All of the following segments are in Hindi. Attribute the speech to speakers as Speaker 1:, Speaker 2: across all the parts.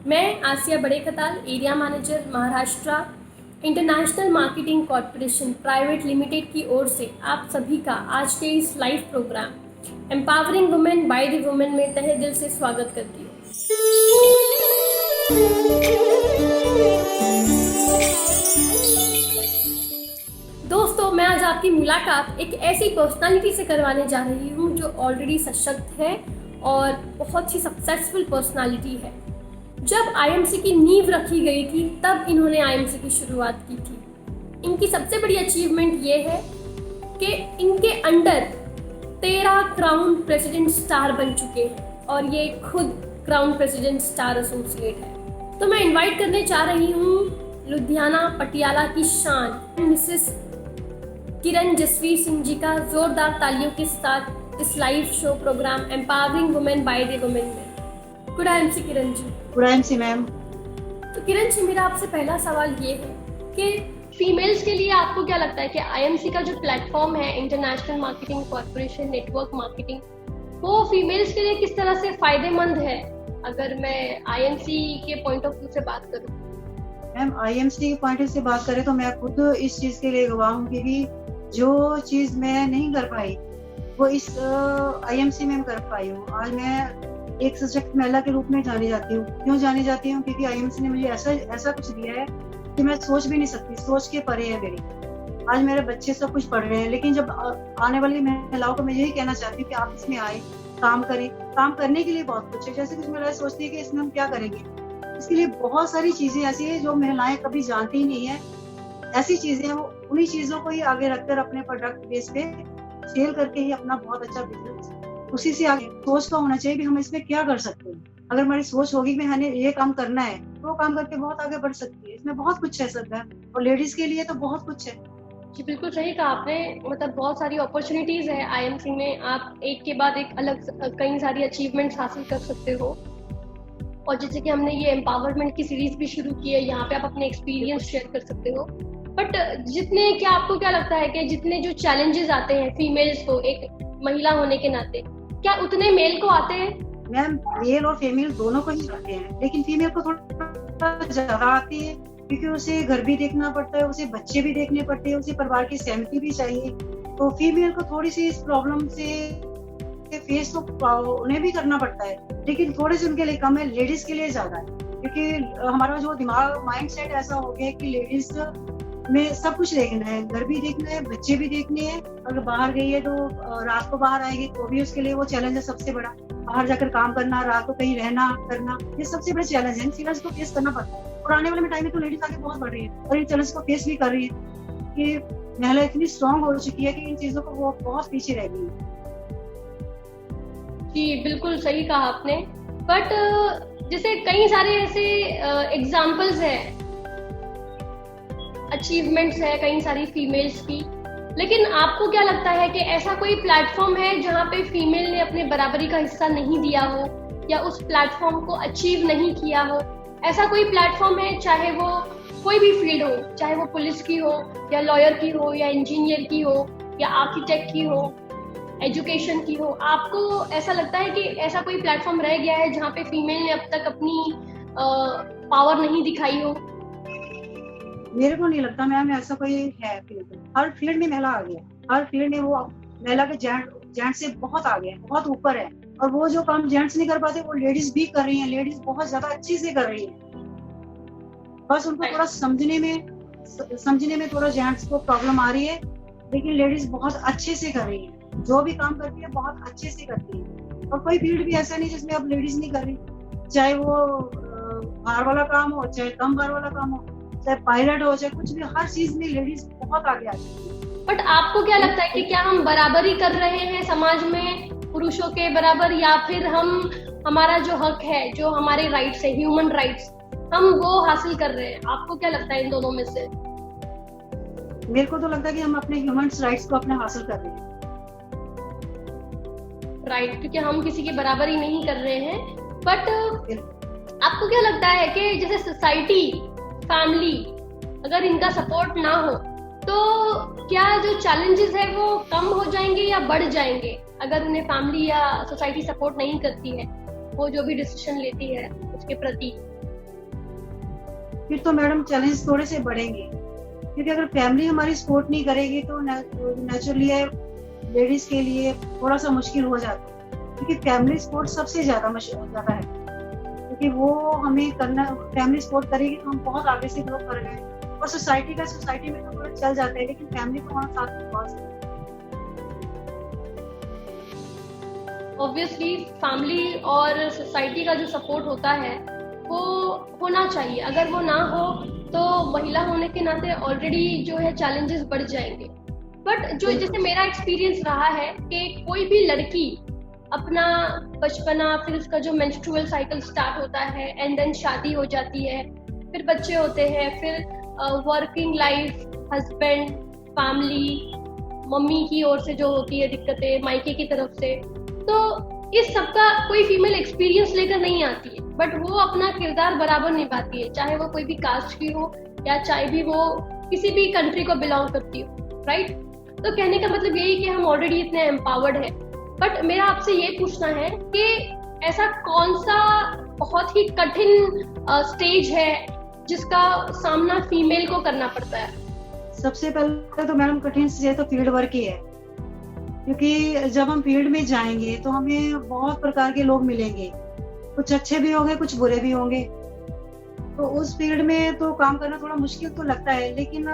Speaker 1: मैं Asiya Bade Khatal, area manager Maharashtra international marketing corporation private limited की ओर से आप सभी का आज के इस live programme empowering women by the women में तहे दिल से स्वागत करती हूँ। दोस्तों, मैं आज आपकी मुलाकात एक ऐसी पर्सनालिटी से करवाने जा रही हूँ जो ऑलरेडी सशक्त है और बहुत ही सक्सेसफुल पर्सनालिटी है। जब आईएमसी की नींव रखी गई थी तब इन्होंने आईएमसी की शुरुआत की थी। इनकी सबसे बड़ी अचीवमेंट ये है कि इनके अंडर 13 क्राउन प्रेसिडेंट स्टार बन चुके हैं और ये खुद क्राउन प्रेसिडेंट स्टार एसोसिएट है। तो मैं इनवाइट करने जा रही हूँ लुधियाना पटियाला की शान मिसेस किरण जसवीर सिंह जी का जोरदार तालियों के साथ इस live show programme empowering women by the women में। Good IMC Kiran ji.
Speaker 2: Good IMC ma'am.
Speaker 1: तो किरण जी, मेरा आपसे पहला सवाल ये है कि फीमेल्स के लिए आपको क्या लगता है कि आईएमसी का जो प्लेटफॉर्म है international marketing corporation network marketing, वो फीमेल्स के लिए किस तरह से फायदेमंद है? अगर मैं आईएमसी के पॉइंट ऑफ व्यू से बात करूं।
Speaker 2: मैम, आईएमसी के पॉइंट से बात करें तो मैं खुद इस चीज के लिए गवाह हूँ क्योंकि जो चीज मैं नहीं कर पाई वो इस आईएमसी में कर पाई हूँ। आज मैं एक सशक्त महिला के रूप में जानी जाती हूँ। क्यों जानी जाती हूँ? क्योंकि आईएमसी ने मुझे ऐसा कुछ दिया है कि मैं सोच भी नहीं सकती, सोच के परे है मेरी। आज मेरे बच्चे सब कुछ पढ़ रहे हैं, लेकिन जब आने वाली महिलाओं को मैं यही कहना चाहती हूँ कि आप इसमें आए, काम करें। काम करने के लिए बहुत कुछ है। जैसे कुछ महिलाएं सोचती है कि इसमें हम क्या करेंगे, इसके लिए बहुत सारी चीजें ऐसी है जो महिलाएं कभी जानती ही नहीं है। ऐसी चीजें वो उन्हीं चीजों को ही आगे रखकर अपने प्रोडक्ट बेस पे सेल करके ही अपना बहुत अच्छा बिजनेस उसी से आगे सोच का होना चाहिए कि हम इसमें क्या कर सकते हैं। अगर हमारी सोच होगी कि हमें ये काम करना है तो वो काम करके बहुत आगे बढ़ सकती है। इसमें बहुत कुछ है सकता है और लेडीज के लिए तो बहुत कुछ है।
Speaker 1: जी बिल्कुल सही कहा आपने। मतलब बहुत सारी अपॉर्चुनिटीज है आईएमसी में। आप एक के बाद एक अलग कई सारी अचीवमेंट्स हासिल कर सकते हो। और जैसे कि हमने ये एम्पावरमेंट की सीरीज भी शुरू की है, यहाँ पे आप अपने एक्सपीरियंस शेयर कर सकते हो। बट आपको क्या लगता है कि जितने जो चैलेंजेस आते हैं फीमेल्स को एक महिला होने के नाते, क्या उतने मेल को आते हैं?
Speaker 2: मैम, मेल और फीमेल दोनों को ही आते हैं, लेकिन फीमेल को थोड़ा ज्यादा आती है क्योंकि उसे घर भी देखना पड़ता है, उसे बच्चे भी देखने पड़ते हैं, उसे परिवार की सहमति भी चाहिए। तो फीमेल को थोड़ी सी इस प्रॉब्लम से फेस तो उन्हें भी करना पड़ता है, लेकिन थोड़े से उनके लिए कम है, लेडीज के लिए ज्यादा है। क्योंकि हमारा जो दिमाग माइंड सेट ऐसा हो गया कि लेडीज में सब कुछ देखना है, घर भी देखना है, बच्चे भी देखने हैं। अगर बाहर गई है तो रात को बाहर आएगी तो भी उसके लिए वो चैलेंज है सबसे बड़ा। बाहर जाकर काम करना, रात को कहीं रहना करना, ये सबसे बड़ा चैलेंज है। इन चैलेंज को फेस करना पड़ता है और आने वाले टाइम में तो लेडीज आगे बहुत बढ़ रही है और इन चैलेंज को फेस भी कर रही है कि महिला इतनी स्ट्रांग हो चुकी है कि इन चीजों को वो बहुत पीछे रह गई है।
Speaker 1: जी बिल्कुल सही कहा आपने। बट जैसे कई सारे ऐसे एग्जाम्पल्स हैं, अचीवमेंट्स है कई सारी फीमेल्स की, लेकिन आपको क्या लगता है कि ऐसा कोई प्लेटफॉर्म है जहाँ पे फीमेल ने अपने बराबरी का हिस्सा नहीं दिया हो या उस प्लेटफॉर्म को अचीव नहीं किया हो? ऐसा कोई प्लेटफॉर्म है, चाहे वो कोई भी फील्ड हो, चाहे वो पुलिस की हो या लॉयर की हो या इंजीनियर की हो या आर्किटेक्ट की हो, एजुकेशन की हो? आपको ऐसा लगता है कि ऐसा कोई प्लेटफॉर्म रह गया है जहाँ पे फीमेल ने अब तक अपनी पावर नहीं दिखाई हो?
Speaker 2: मेरे को नहीं लगता मैम ऐसा कोई है फील्ड। हर फील्ड में महिला आ गया, हर फील्ड में वो महिला के जेंट्स से बहुत आगे है, बहुत ऊपर है। और वो जो काम जेंट्स नहीं कर पाते वो लेडीज भी कर रही हैं। लेडीज बहुत ज्यादा अच्छी से कर रही हैं, बस उनको थोड़ा समझने में थोड़ा जेंट्स को प्रॉब्लम आ रही है, लेकिन लेडीज बहुत अच्छे से कर रही है। जो भी काम करती है बहुत अच्छे से करती है और कोई फील्ड भी ऐसा नहीं जिसमें अब लेडीज नहीं कर रही। चाहे वो भार वाला काम हो, चाहे कम भार वाला काम हो, चाहे पायलट हो, चाहे कुछ भी, हर चीज में लेडीज बहुत आगे आ चुकी है।
Speaker 1: बट आपको क्या लगता है कि क्या हम बराबरी कर रहे हैं समाज में पुरुषों के बराबर, या फिर हमारा जो हक है, जो हमारे राइट्स है, ह्यूमन राइट्स, हम वो हासिल कर रहे हैं? आपको क्या लगता है इन दोनों में से?
Speaker 2: मेरे को तो लगता है कि हम अपने ह्यूमन राइट्स को अपने हासिल कर रहे हैं।
Speaker 1: राइट, क्योंकि हम किसी की बराबरी नहीं कर रहे हैं। बट आपको क्या लगता है कि जैसे सोसाइटी, फैमिली, अगर इनका सपोर्ट ना हो तो क्या जो चैलेंजेस है वो कम हो जाएंगे या बढ़ जाएंगे अगर उन्हें फैमिली या सोसाइटी सपोर्ट नहीं करती है, वो जो भी डिसीजन लेती है उसके प्रति?
Speaker 2: फिर तो मैडम चैलेंज थोड़े से बढ़ेंगे, क्योंकि अगर फैमिली हमारी सपोर्ट नहीं करेगी तो नेचुरली लेडीज के लिए थोड़ा सा मुश्किल हो जाता है, क्योंकि फैमिली सपोर्ट सबसे ज्यादा है, क्योंकि वो हमें करना, फैमिली सपोर्ट करेगी तो हम बहुत आगे से ग्रो कर रहे हैं। और सोसाइटी में तो थोड़ा चल जाता है, लेकिन फैमिली को वहाँ साथ में बहुत
Speaker 1: ऑब्वियसली फैमिली और सोसाइटी का जो सपोर्ट होता है वो होना चाहिए। अगर वो ना हो तो महिला होने के नाते ऑलरेडी जो है चैलेंजेस बढ़ जाएंगे। बट जो जैसे मेरा एक्सपीरियंस रहा है कि कोई भी लड़की अपना बचपना, फिर उसका जो मेंस्ट्रुअल साइकिल स्टार्ट होता है एंड देन शादी हो जाती है, फिर बच्चे होते हैं, फिर working life, husband, family, mummy की ओर से जो होती है दिक्कतें, मायके की तरफ से, तो इस सब का कोई फीमेल एक्सपीरियंस लेकर नहीं आती है, बट वो अपना किरदार बराबर निभाती है, चाहे वो कोई भी कास्ट की हो या चाहे भी वो किसी भी कंट्री को बिलोंग करती हो, राइट। तो कहने का मतलब यही कि हम ऑलरेडी इतने एम्पावर्ड हैं। बट मेरा आपसे ये पूछना है कि ऐसा कौन सा बहुत ही कठिन स्टेज है जिसका सामना फीमेल को करना पड़ता है?
Speaker 2: सबसे पहले तो मैडम कठिन स्टेज तो फील्ड वर्क ही है, क्योंकि जब हम फील्ड में जाएंगे तो हमें बहुत प्रकार के लोग मिलेंगे, कुछ अच्छे भी होंगे, कुछ बुरे भी होंगे। तो उस फील्ड में तो काम करना थोड़ा मुश्किल तो लगता है, लेकिन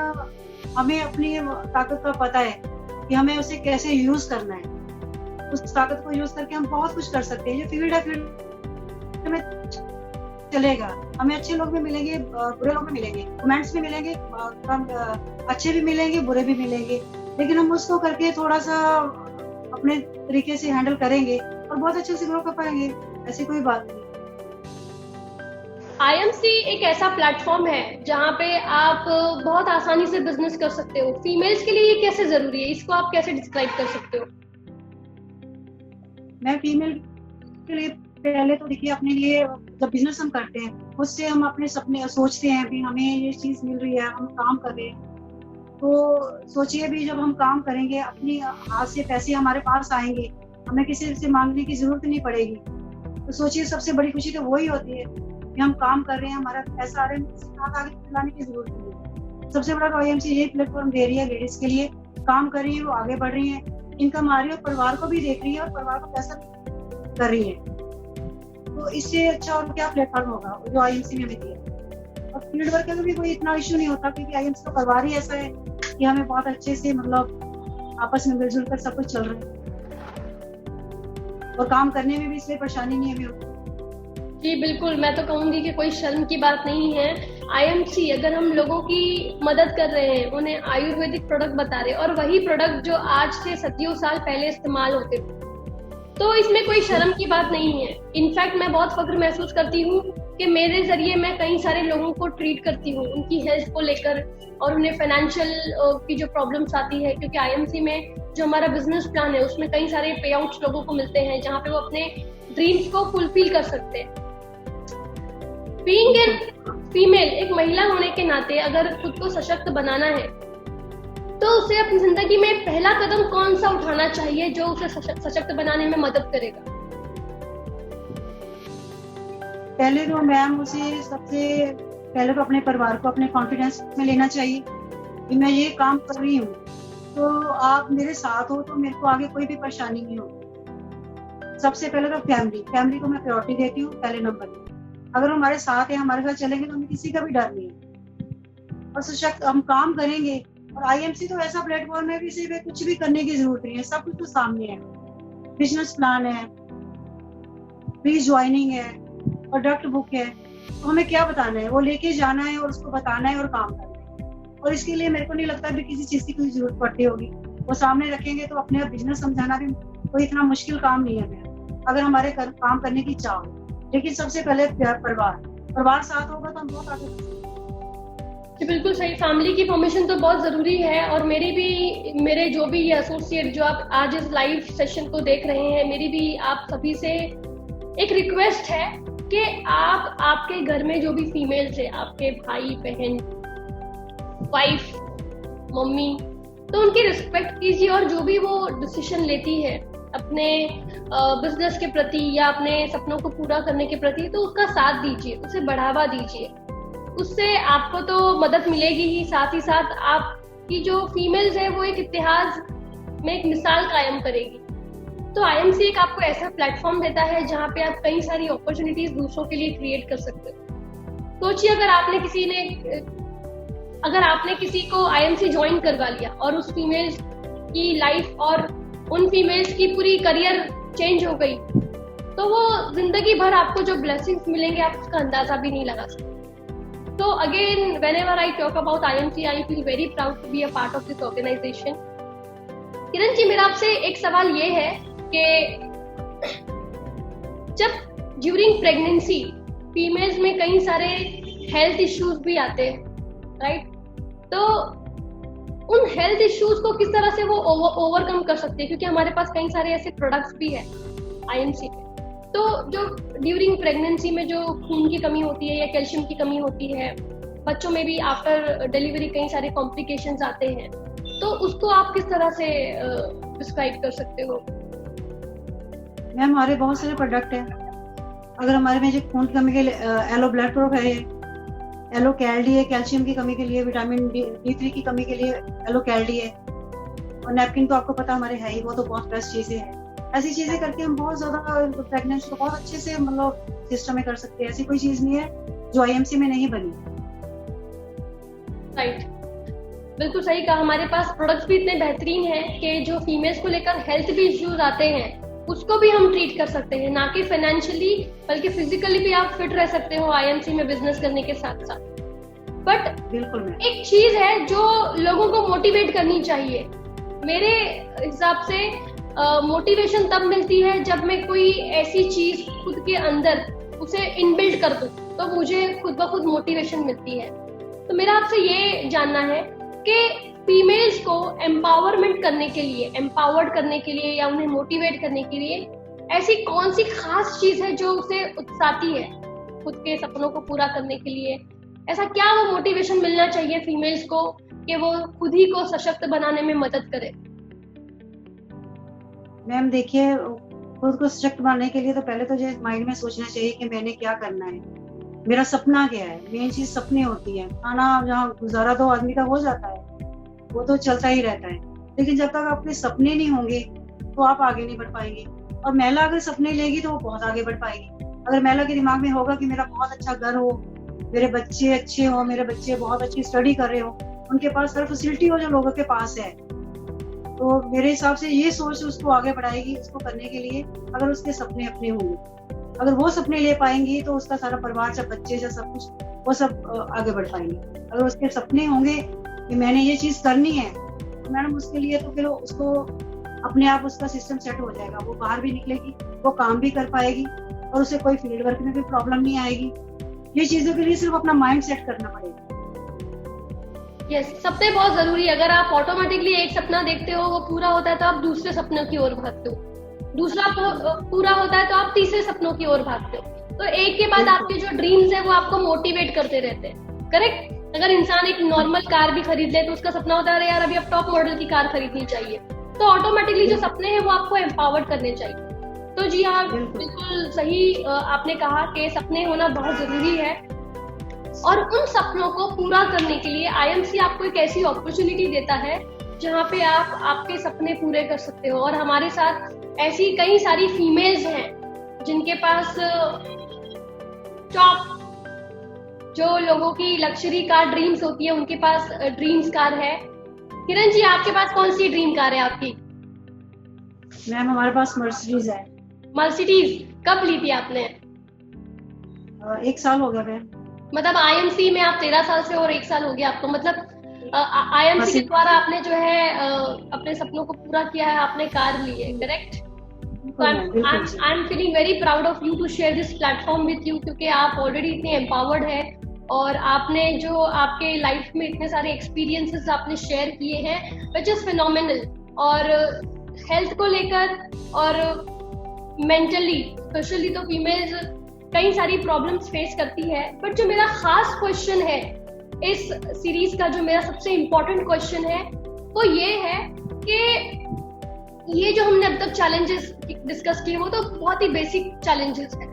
Speaker 2: हमें अपनी ताकत का पता है कि हमें उसे कैसे यूज करना है। उस ताकत को यूज करके हम बहुत कुछ कर सकते हैं। ये फील्ड है, फील्ड में चलेगा, हमें अच्छे लोग भी मिलेंगे, बुरे लोग भी मिलेंगे, कमेंट्स भी मिलेंगे, अच्छे भी मिलेंगे, बुरे भी मिलेंगे, लेकिन हम उसको करके थोड़ा सा अपने तरीके से हैंडल करेंगे और बहुत अच्छे से ग्रो कर पाएंगे, ऐसी कोई बात नहीं।
Speaker 1: IMC एक ऐसा प्लेटफॉर्म है जहाँ पे आप बहुत आसानी से बिजनेस कर सकते हो। फीमेल्स के लिए ये कैसे जरूरी है, इसको आप कैसे डिस्क्राइब कर सकते हो?
Speaker 2: मैं फीमेल के लिए पहले तो देखिए, अपने लिए जब बिजनेस हम करते हैं उससे हम अपने सपने सोचते हैं भी हमें ये चीज मिल रही है, हम काम कर रहे हैं, तो सोचिए भी जब हम काम करेंगे अपनी हाथ से पैसे हमारे पास आएंगे, हमें किसी से मांगने की जरूरत नहीं पड़ेगी। तो सोचिए सबसे बड़ी खुशी तो वही होती है कि हम काम कर रहे हैं, हमारा पैसा आ रहा है, किसी के हाथ आगे फैलाने की जरूरत नहीं है। सबसे बड़ा तो IMC यही प्लेटफॉर्म दे रही है लेडीज के लिए, काम कर रही है, वो आगे बढ़ रही है, इनकम आ रही है और परिवार को भी देख रही है और परिवार को पैसा कर रही है। तो इससे अच्छा और क्या प्लेटफॉर्म होगा जो IMC ने हमें दिया। और फील्ड वर्क का भी कोई इतना इश्यू नहीं होता, क्योंकि IMC का परिवार ही ऐसा है कि हमें बहुत अच्छे से मतलब आपस में मिलजुल कर सब कुछ चल रहा है, और काम करने में भी इसलिए परेशानी नहीं हमें होती।
Speaker 1: जी बिल्कुल, मैं तो कहूंगी कि कोई शर्म की बात नहीं है। IMC अगर हम लोगों की मदद कर रहे हैं, उन्हें आयुर्वेदिक प्रोडक्ट बता रहे हैं और वही प्रोडक्ट जो आज से सदियों साल पहले इस्तेमाल होते थे, तो इसमें कोई शर्म की बात नहीं है। इनफैक्ट मैं बहुत फख्र महसूस करती हूँ कि मेरे जरिए मैं कई सारे लोगों को ट्रीट करती हूँ उनकी हेल्थ को लेकर, और उन्हें फाइनेंशियल की जो प्रॉब्लम्स आती है, क्योंकि IMC में जो हमारा बिजनेस प्लान है उसमें कई सारे पे आउट्स लोगों को मिलते हैं जहाँ पे वो अपने ड्रीम्स को फुलफिल कर सकते हैं। बीइंग एन फीमेल, एक महिला होने के नाते अगर खुद को सशक्त बनाना है तो उसे अपनी जिंदगी में पहला कदम कौन सा उठाना चाहिए जो उसे सशक्त बनाने में मदद करेगा?
Speaker 2: पहले तो मैम उसे सबसे पहले तो अपने परिवार को अपने कॉन्फिडेंस में लेना चाहिए कि मैं ये काम कर रही हूँ तो आप मेरे साथ हो तो मेरे को आगे कोई भी परेशानी नहीं होगी। सबसे पहले तो फैमिली को मैं प्रायोरिटी देती हूँ पहले नंबर पे। अगर हमारे साथ है, हमारे साथ चलेंगे तो हमें किसी का भी डर नहीं है और सशक्त हम काम करेंगे। और IMC तो ऐसा प्लेटफॉर्म है, किसी पे कुछ भी करने की जरूरत नहीं है, सब कुछ तो सामने है। बिजनेस प्लान है, प्री ज्वाइनिंग है, प्रोडक्ट बुक है, तो हमें क्या बताना है, वो लेके जाना है और उसको बताना है और काम करना है। और इसके लिए मेरे को नहीं लगता भी किसी चीज की कोई जरूरत पड़ती होगी, वो सामने रखेंगे तो अपने बिजनेस समझाना भी कोई इतना मुश्किल काम नहीं है अगर हमारे काम करने की चाह हो। लेकिन सबसे पहले परिवार साथ होगा तो हम बहुत आगे बढ़ सकते हैं।
Speaker 1: बिल्कुल सही, फैमिली की परमिशन तो बहुत जरूरी है। और मेरे जो भी एसोसिएट जो आप आज इस लाइव सेशन को देख रहे हैं, मेरी भी आप सभी से एक रिक्वेस्ट है कि आप आपके घर में जो भी फीमेल्स है, आपके भाई बहन, वाइफ, मम्मी, तो उनकी रिस्पेक्ट कीजिए और जो भी वो डिसीजन लेती है अपने बिजनेस के प्रति या अपने सपनों को पूरा करने के प्रति, तो उसका साथ दीजिए, उसे बढ़ावा दीजिए। उससे आपको तो मदद मिलेगी ही, साथ ही साथ आपकी जो फीमेल्स है वो एक इतिहास में एक मिसाल कायम करेगी। तो IMC एक आपको ऐसा प्लेटफॉर्म देता है जहाँ पे आप कई सारी अपॉर्चुनिटीज दूसरों के लिए क्रिएट कर सकते हो। सोचिए अगर आपने किसी को IMC ज्वाइन करवा लिया और उस फीमेल्स की लाइफ और उन फीमेल्स की पूरी करियर चेंज हो गई, तो वो जिंदगी भर आपको जो ब्लेसिंग्स मिलेंगे आप उसका अंदाजा भी नहीं लगा सकते। तो again, whenever I talk about IMC, I feel very proud to be a part of this organization. Kiran ji, मेरा आपसे एक सवाल ये है कि जब ड्यूरिंग प्रेगनेंसी फीमेल्स में कई सारे हेल्थ इश्यूज भी आते हैं, राइट? तो उन हेल्थ इश्यूज को किस तरह से वो ओवरकम कर सकते हैं, क्योंकि हमारे पास कई सारे ऐसे प्रोडक्ट्स भी है IMC पे। तो जो ड्यूरिंग प्रेगनेंसी में जो खून की कमी होती है या कैल्शियम की कमी होती है, बच्चों में भी आफ्टर डिलीवरी कई सारे कॉम्प्लिकेशंस आते हैं, तो उसको आप किस तरह से डिस्क्राइब कर सकते हो?
Speaker 2: मैम, हमारे बहुत सारे प्रोडक्ट हैं। अगर हमारे में जो खून की कमी के लिए एलो ब्लड प्रूफ है, एलो कैल्डी है, कैल्शियम की कमी के लिए, विटामिन D3 की कमी के लिए एलो कैल्डी है, और नैपकिन तो आपको पता हमारे है ही, वो तो बहुत बेस्ट चीजें हैं। ऐसी चीजें करके हम बहुत ज्यादा प्रेगनेंसी को बहुत अच्छे से मतलब सिस्टम में कर सकते हैं। ऐसी कोई चीज नहीं है जो IMC में नहीं बनी।
Speaker 1: राइट, बिल्कुल सही कहा। हमारे पास प्रोडक्ट्स भी इतने बेहतरीन हैं कि जो फीमेल्स को लेकर हेल्थ भी इश्यूज आते हैं उसको भी हम ट्रीट कर सकते हैं, ना कि फाइनेंशियली बल्कि फिजिकली भी आप फिट रह सकते हो IMC में बिजनेस करने के साथ साथ। बट
Speaker 2: बिल्कुल
Speaker 1: एक चीज है जो लोगों को मोटिवेट करनी चाहिए। मेरे हिसाब से मोटिवेशन तब मिलती है जब मैं कोई ऐसी चीज खुद के अंदर उसे इनबिल्ड कर दूं, तो मुझे खुद ब खुद मोटिवेशन मिलती है। तो मेरा आपसे ये जानना है कि फीमेल्स को एम्पावर्ड करने के लिए या उन्हें मोटिवेट करने के लिए ऐसी कौन सी खास चीज है जो उसे उत्साहती है खुद के सपनों को पूरा करने के लिए? ऐसा क्या वो मोटिवेशन मिलना चाहिए फीमेल्स को कि वो खुद ही को सशक्त बनाने में मदद करे?
Speaker 2: मैम देखिए, खुद को सशक्त बनाने के लिए तो पहले तो जो माइंड में सोचना चाहिए कि मैंने क्या करना है, मेरा सपना क्या है। मेन चीज सपने होती है। खाना जहाँ गुजारा तो आदमी का हो जाता है, वो तो चलता ही रहता है, लेकिन जब तक आपके सपने नहीं होंगे तो आप आगे नहीं बढ़ पाएंगे। और महिला अगर सपने लेगी तो वो बहुत आगे बढ़ पाएगी। अगर महिला के दिमाग में होगा कि मेरा बहुत अच्छा घर हो, मेरे बच्चे अच्छे हो, मेरे बच्चे बहुत अच्छी स्टडी कर रहे हो, उनके पास हर फैसिलिटी हो जो लोगों के पास है, तो मेरे हिसाब से ये सोच उसको आगे बढ़ाएगी। उसको करने के लिए अगर उसके सपने अपने होंगे, अगर वो सपने ले पाएंगी तो उसका सारा परिवार, सब बच्चे, सब कुछ, वो सब आगे बढ़ पाएंगे। अगर उसके सपने होंगे कि मैंने ये चीज करनी है, तो मैडम उसके लिए तो फिर उसको अपने आप उसका सिस्टम सेट हो जाएगा। वो बाहर भी निकलेगी, वो काम भी कर पाएगी और उसे कोई फील्ड वर्क में भी प्रॉब्लम नहीं आएगी। ये चीजों के लिए सिर्फ अपना माइंड सेट करना पड़ेगा।
Speaker 1: यस, सपने बहुत जरूरी है। अगर आप ऑटोमेटिकली एक सपना देखते हो, वो पूरा होता है तो आप दूसरे सपनों की ओर भागते हो, दूसरा पूरा होता है तो आप तीसरे सपनों की ओर भागते हो। तो एक के बाद आपके जो ड्रीम्स है वो आपको मोटिवेट करते रहते हैं, करेक्ट? अगर इंसान एक नॉर्मल कार भी खरीद ले तो उसका सपना होता है अरे यार अभी अब टॉप मॉडल की कार खरीदनी चाहिए। तो ऑटोमेटिकली जो सपने हैं वो आपको एम्पावर्ड करने चाहिए। तो जी हाँ, बिल्कुल सही आपने कहा कि सपने होना बहुत जरूरी है, और उन सपनों को पूरा करने के लिए IMC आपको एक ऐसी अपॉर्चुनिटी देता है जहाँ पे आप आपके सपने पूरे कर सकते हो। और हमारे साथ ऐसी कई सारी फीमेल्स हैं जिनके पास टॉप जो लोगों की लग्जरी कार ड्रीम्स होती है, उनके पास ड्रीम्स कार है। किरण जी, आपके पास कौन सी ड्रीम कार है आपकी?
Speaker 2: मैम हमारे पास मर्सिडीज है।
Speaker 1: मर्सिडीज कब ली थी आपने?
Speaker 2: 1 साल हो गया मैम।
Speaker 1: मतलब IMC में आप 13 साल से और 1 साल हो गया आपको, मतलब IMC के द्वारा आपने जो है अपने सपनों को पूरा किया है, आपने कार ली है, correct? I am feeling very proud of you to share this platform with you, क्योंकि आप ऑलरेडी इतने एम्पावर्ड है और आपने जो आपके लाइफ में इतने सारे एक्सपीरियंसेस आपने शेयर किए हैं विच इज फिनोमिनल। और हेल्थ को लेकर और मेंटली स्पेशली तो फीमेल्स कई सारी प्रॉब्लम्स फेस करती है। बट जो मेरा खास क्वेश्चन है इस सीरीज का, जो मेरा सबसे इम्पोर्टेंट क्वेश्चन है वो ये है कि ये जो हमने अब तक चैलेंजेस डिस्कस किए वो तो बहुत ही बेसिक चैलेंजेस हैं,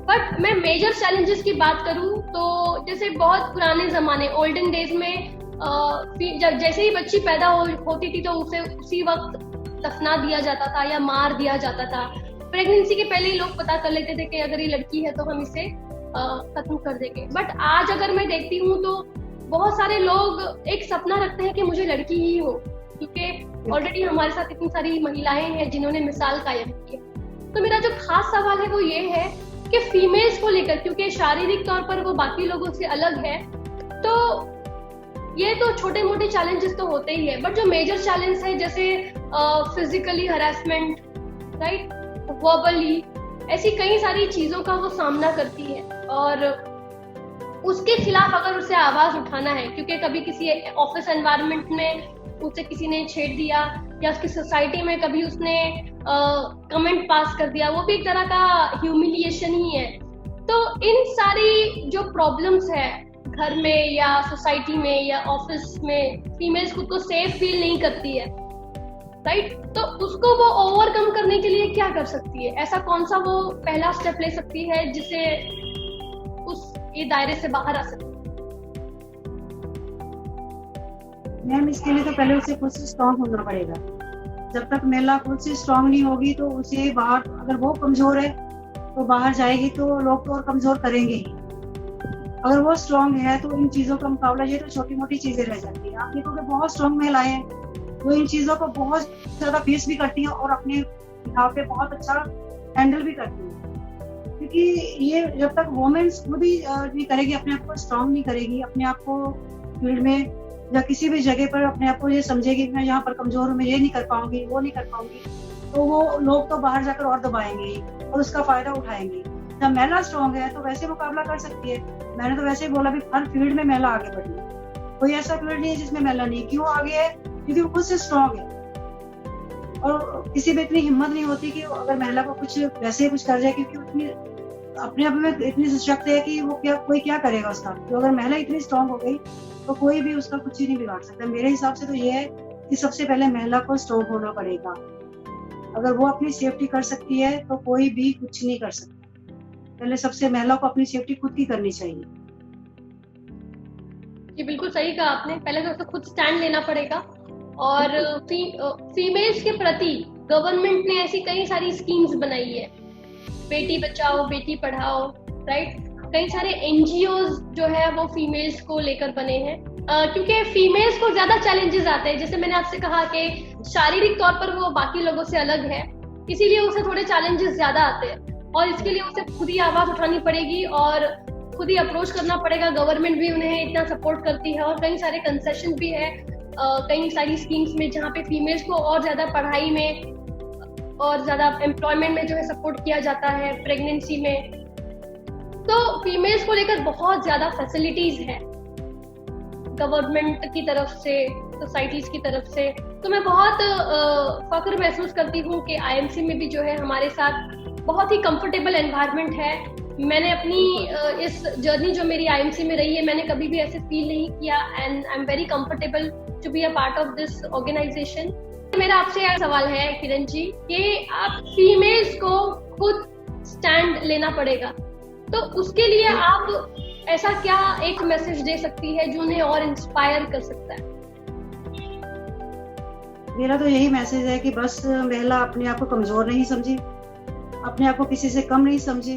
Speaker 1: बट मैं मेजर चैलेंजेस की बात करूं तो जैसे बहुत पुराने ज़माने ओल्डन डेज में जैसे ही बच्ची पैदा होती थी तो उसे उसी वक्त दफना दिया जाता था या मार दिया जाता था। प्रेगनेंसी के पहले ही लोग पता कर लेते थे कि अगर ये लड़की है तो हम इसे खत्म कर देंगे। बट आज अगर मैं देखती हूँ तो बहुत सारे लोग एक सपना रखते हैं कि मुझे लड़की ही हो, क्योंकि ऑलरेडी हमारे साथ इतनी सारी महिलाएं हैं जिन्होंने मिसाल कायम की है। तो मेरा जो खास सवाल है वो ये है कि फीमेल्स को लेकर, क्योंकि शारीरिक तौर पर वो बाकी लोगों से अलग है, तो ये तो छोटे मोटे चैलेंजेस तो होते ही है, बट जो मेजर चैलेंज है जैसे फिजिकली हरासमेंट, राइट, वर्बली, ऐसी कई सारी चीजों का वो सामना करती है और उसके खिलाफ अगर उसे आवाज उठाना है, क्योंकि कभी किसी ऑफिस एनवायरनमेंट में उसे किसी ने छेड़ दिया या उसकी सोसाइटी में कभी उसने कमेंट पास कर दिया, वो भी एक तरह का ह्यूमिलिएशन ही है। तो इन सारी जो प्रॉब्लम्स है घर में या सोसाइटी में या ऑफिस में, फीमेल्स खुद को सेफ फील नहीं करती है, राइट, तो उसको वो ओवरकम करने के लिए क्या कर सकती है? ऐसा कौन सा वो पहला स्टेप ले सकती है जिससे उस ये दायरे से बाहर आ सकती है?
Speaker 2: मैम, इसके लिए तो पहले उसे खुद से स्ट्रांग होना पड़ेगा। जब तक महिला खुद से स्ट्रांग नहीं होगी तो उसे बाहर, अगर वो कमजोर है तो बाहर जाएगी तो लोग तो और कमजोर करेंगे ही। अगर वो स्ट्रांग है तो इन चीजों का मुकाबला, ये तो छोटी मोटी चीजें रह जाती है। आप देखोगे बहुत स्ट्रांग महिलाएं हैं, वो इन चीजों को बहुत ज्यादा फेस भी करती हैं और अपने यहाँ पे बहुत अच्छा हैंडल भी करती हैं। क्योंकि ये जब तक वुमेन्स खुद ही नहीं करेगी, अपने आप को स्ट्रांग नहीं करेगी, अपने आप को फील्ड में या किसी भी जगह पर अपने आप को ये समझेगी मैं यहाँ पर कमजोर हूँ, मैं ये नहीं कर पाऊंगी, वो नहीं कर पाऊंगी, तो वो लोग तो बाहर जाकर और दबाएंगे और उसका फायदा उठाएंगे। जब महिला स्ट्रांग है तो वैसे मुकाबला कर सकती है। मैंने तो वैसे ही बोला भी हर फील्ड में महिला आगे बढ़ी है, कोई ऐसा फील्ड नहीं है जिसमें महिला नहीं। क्यों आगे है? क्योंकि वो खुद से स्ट्रांग है और किसी में इतनी हिम्मत नहीं होती कि अगर महिला को कुछ वैसे ही कुछ कर जाए, क्योंकि उतनी अपने आप में इतनी सशक्त है कि वो कोई क्या करेगा उसका। तो अगर महिला इतनी स्ट्रांग हो गई तो कोई भी उसका कुछ ही नहीं बिगाड़ सकता। मेरे हिसाब से तो ये है कि सबसे पहले महिला को स्ट्रांग होना पड़ेगा। अगर वो अपनी सेफ्टी कर सकती है तो कोई भी कुछ नहीं कर सकता। पहले सबसे महिला को अपनी सेफ्टी खुद की करनी चाहिए।
Speaker 1: ये बिल्कुल सही कहा आपने, पहले तो उसे खुद स्टैंड लेना पड़ेगा। और फीमेल्स के प्रति गवर्नमेंट ने ऐसी कई सारी स्कीम्स बनाई है, बेटी बचाओ बेटी पढ़ाओ, राइट, कई सारे एनजीओज जो है वो फीमेल्स को लेकर बने हैं, क्योंकि फीमेल्स को ज्यादा चैलेंजेस आते हैं। जैसे मैंने आपसे कहा कि शारीरिक तौर पर वो बाकी लोगों से अलग है, इसीलिए उसे थोड़े चैलेंजेस ज्यादा आते हैं और इसके लिए उसे खुद ही आवाज उठानी पड़ेगी और खुद ही अप्रोच करना पड़ेगा। गवर्नमेंट भी उन्हें इतना सपोर्ट करती है और कई सारे कंसेशन भी है कई सारी स्कीम्स में, जहाँ पे फीमेल्स को और ज्यादा पढ़ाई में और ज्यादा एम्प्लॉयमेंट में जो है सपोर्ट किया जाता है, प्रेगनेंसी में। तो फीमेल्स को लेकर बहुत ज्यादा फैसिलिटीज है गवर्नमेंट की तरफ से, सोसाइटीज की तरफ से। तो मैं बहुत फख्र महसूस करती हूँ कि आईएमसी में भी जो है हमारे साथ बहुत ही कंफर्टेबल एनवायरनमेंट है। मैंने अपनी इस जर्नी जो मेरी आईएमसी में रही है, मैंने कभी भी ऐसे फील नहीं किया and I am very comfortable to be a part of this organisation. मेरा आपसे सवाल है किरण जी कि आप फीमेल्स को खुद स्टैंड लेना पड़ेगा, तो उसके लिए आप ऐसा क्या एक मैसेज दे सकती है जो उन्हें और इंस्पायर कर सकता है?
Speaker 2: मेरा तो यही मैसेज है कि बस महिला अपने आप को कमजोर नहीं समझे, अपने आप को किसी से कम नहीं समझे,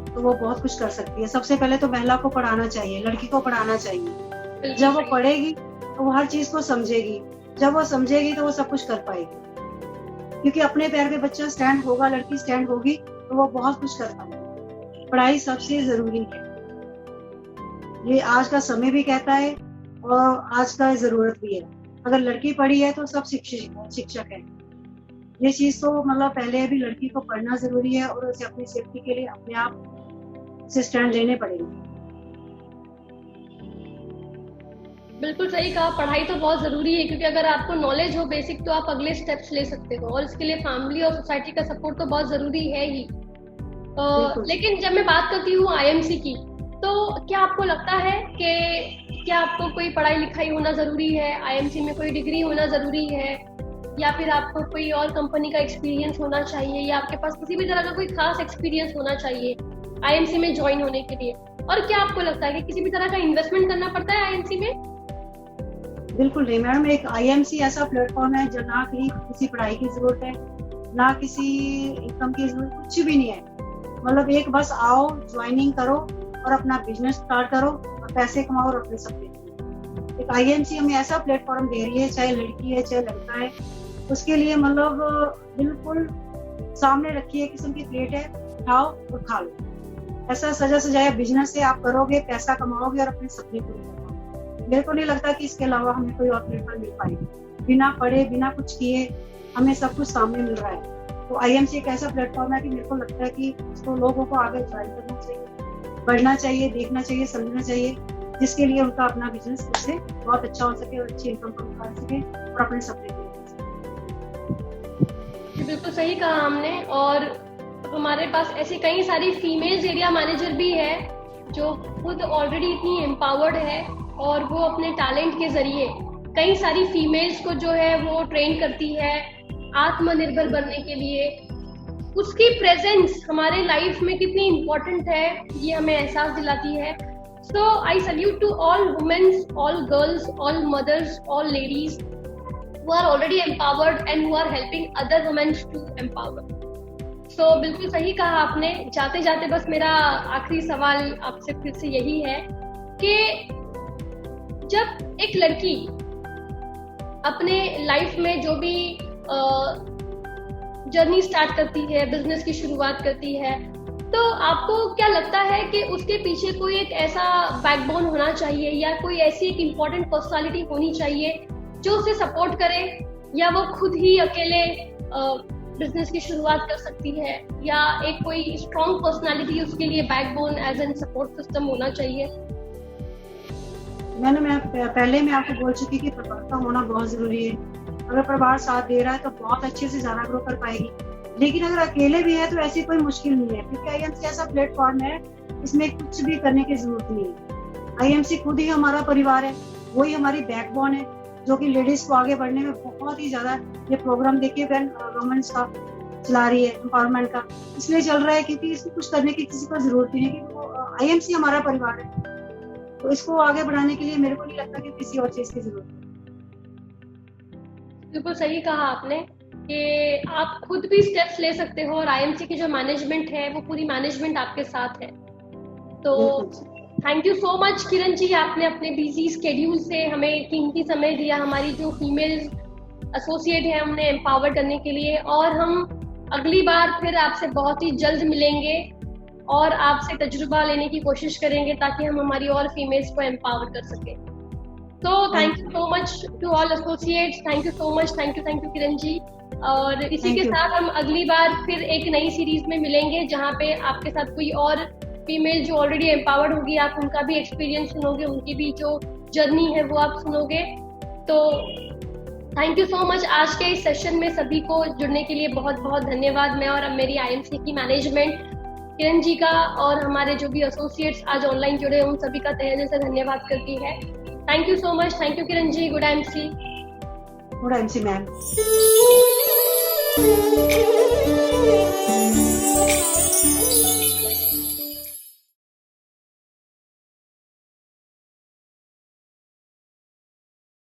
Speaker 2: तो वो बहुत कुछ कर सकती है। सबसे पहले तो महिला को पढ़ाना चाहिए, लड़की को पढ़ाना चाहिए। जब वो पढ़ेगी तो वो हर चीज को समझेगी, जब वो समझेगी तो वो सब कुछ कर पाएगी। क्योंकि अपने पैर पे बच्चा स्टैंड होगा, लड़की स्टैंड होगी तो वो बहुत कुछ कर पाएगी। पढ़ाई सबसे जरूरी है, ये आज का समय भी कहता है और आज का जरूरत भी है। अगर लड़की पढ़ी है तो सब शिक्षक है। ये चीज तो मतलब पहले भी लड़की को पढ़ना जरूरी है और उसे अपनी सेफ्टी के लिए अपने आप से स्टैंड लेने पड़ेंगे।
Speaker 1: बिल्कुल सही कहा, पढ़ाई तो बहुत जरूरी है, क्योंकि अगर आपको नॉलेज हो बेसिक तो आप अगले स्टेप्स ले सकते हो और इसके लिए फैमिली और सोसाइटी का सपोर्ट तो बहुत जरूरी है ही। लेकिन जब मैं बात करती हूँ आईएमसी की, तो क्या आपको लगता है कि क्या आपको कोई पढ़ाई लिखाई होना जरूरी है, आईएमसी में कोई डिग्री होना जरूरी है, या फिर आपको कोई और कंपनी का एक्सपीरियंस होना चाहिए, या आपके पास किसी भी तरह का कोई खास एक्सपीरियंस होना चाहिए आईएमसी में ज्वाइन होने के लिए? और क्या आपको लगता है कि किसी भी तरह का इन्वेस्टमेंट करना पड़ता है आईएमसी में?
Speaker 2: बिल्कुल नहीं मैडम, एक आईएमसी ऐसा प्लेटफॉर्म है जो ना कहीं किसी पढ़ाई की जरूरत है, ना किसी इनकम की जरूरत, कुछ भी नहीं है। मतलब एक बस आओ, ज्वाइनिंग करो और अपना बिजनेस स्टार्ट करो और पैसे कमाओ और अपने सपने जियो। एक आईएमसी हमें ऐसा प्लेटफॉर्म दे रही है, चाहे लड़की है चाहे लड़का है, उसके लिए मतलब बिल्कुल सामने रखी है किस्म की प्लेट है, उठाओ और खा लो। ऐसा सजा सजाया बिजनेस है, आप करोगे, पैसा कमाओगे और अपने सपने पूरे करोगे। मेरे को नहीं लगता कि इसके अलावा हमें कोई और प्लेटफॉर्म मिल पाएगा। बिना पढ़े बिना कुछ किए हमें सब कुछ सामने मिल रहा है। तो आईएमसी एक ऐसा प्लेटफॉर्म है कि मेरे को लगता है कि इसको लोगों को आगे ज्वाइन करना चाहिए, बढ़ना चाहिए, देखना चाहिए, समझना चाहिए, जिसके लिए उनका अपना बिजनेस उससे बहुत अच्छा हो सके और अच्छी इनकम कमा सके और अपने सपने पूरे कर सके।
Speaker 1: बिल्कुल सही कहा हमने। और हमारे पास ऐसी कई सारी फीमेल्स एरिया मैनेजर भी है जो खुद ऑलरेडी इतनी एम्पावर्ड है और वो अपने टैलेंट के जरिए कई सारी फीमेल्स को जो है वो ट्रेन करती है आत्मनिर्भर बनने के लिए। उसकी प्रेजेंस हमारे लाइफ में कितनी इम्पोर्टेंट है ये हमें एहसास दिलाती है। So I salute to all womens, all girls, all mothers, all ladies who are already empowered and who are helping other women to empower. So बिल्कुल सही कहा आपने। जाते जाते बस मेरा आखिरी सवाल आपसे फिर से यही है कि जब एक लड़की अपने लाइफ में जो भी जर्नी स्टार्ट करती है, बिजनेस की शुरुआत करती है, तो आपको क्या लगता है कि उसके पीछे कोई एक ऐसा बैकबोन होना चाहिए या कोई ऐसी एक इम्पोर्टेंट पर्सनालिटी होनी चाहिए जो उसे सपोर्ट करे, या वो खुद ही अकेले बिजनेस की शुरुआत कर सकती है, या एक कोई स्ट्रॉन्ग पर्सनालिटी उसके लिए backbone as an support system होना चाहिए?
Speaker 2: मैं पहले मैं आपको बोल चुकी कि परिवार का होना बहुत जरूरी है। अगर परिवार साथ दे रहा है तो बहुत अच्छे से ज्यादा ग्रो कर पाएगी, लेकिन अगर अकेले भी है तो ऐसी कोई मुश्किल नहीं है, क्योंकि आईएमसी ऐसा प्लेटफॉर्म है इसमें कुछ भी करने की जरूरत नहीं है। आईएमसी खुद ही हमारा परिवार है, वही हमारी बैकबोन है जो कि लेडीज को आगे बढ़ने में बहुत ही ज्यादा, ये प्रोग्राम देखिए गवर्नमेंट का चला रही है एम्पावरमेंट का, इसलिए चल रहा है क्योंकि इसमें कुछ करने की किसी को जरूरत ही नहीं, क्योंकि आईएमसी हमारा परिवार है। तो इसको आगे बढ़ाने के लिए मेरे को नहीं लगता कि किसी और चीज की जरूरत है।
Speaker 1: बिल्कुल सही कहा आपने कि आप खुद भी स्टेप्स ले सकते हो और आईएमसी की जो मैनेजमेंट है वो पूरी मैनेजमेंट आपके साथ है। तो thank you so much Kiran ji, आपने अपने बिजी स्केड्यूल से हमें कीमती समय दिया, हमारी जो फीमेल एसोसिएट है उन्हें एम्पावर करने के लिए। और हम अगली बार फिर आपसे बहुत ही जल्द मिलेंगे और आपसे तजुर्बा लेने की कोशिश करेंगे ताकि हम हमारी और फीमेल्स को एम्पावर कर सकें। तो thank you so much to all associates, thank you so much, thank you Kiran ji. और इसी के साथ हम अगली बार फिर एक नई सीरीज में मिलेंगे जहाँ पे आपके साथ कोई और फीमेल जो ऑलरेडी एम्पावर्ड होगी, आप उनका भी एक्सपीरियंस सुनोगे, उनकी भी जो जर्नी है वो आप सुनोगे। तो थैंक यू सो मच। आज के इस सेशन में सभी को जुड़ने के लिए बहुत बहुत धन्यवाद। मैं और मेरी आईएमसी की मैनेजमेंट, किरण जी का और हमारे जो भी एसोसिएट्स आज ऑनलाइन जुड़े उन सभी का तहे दिल से धन्यवाद करती है। Thank you so much, thank you Kiran ji. Good IMC.
Speaker 2: Good IMC ma'am.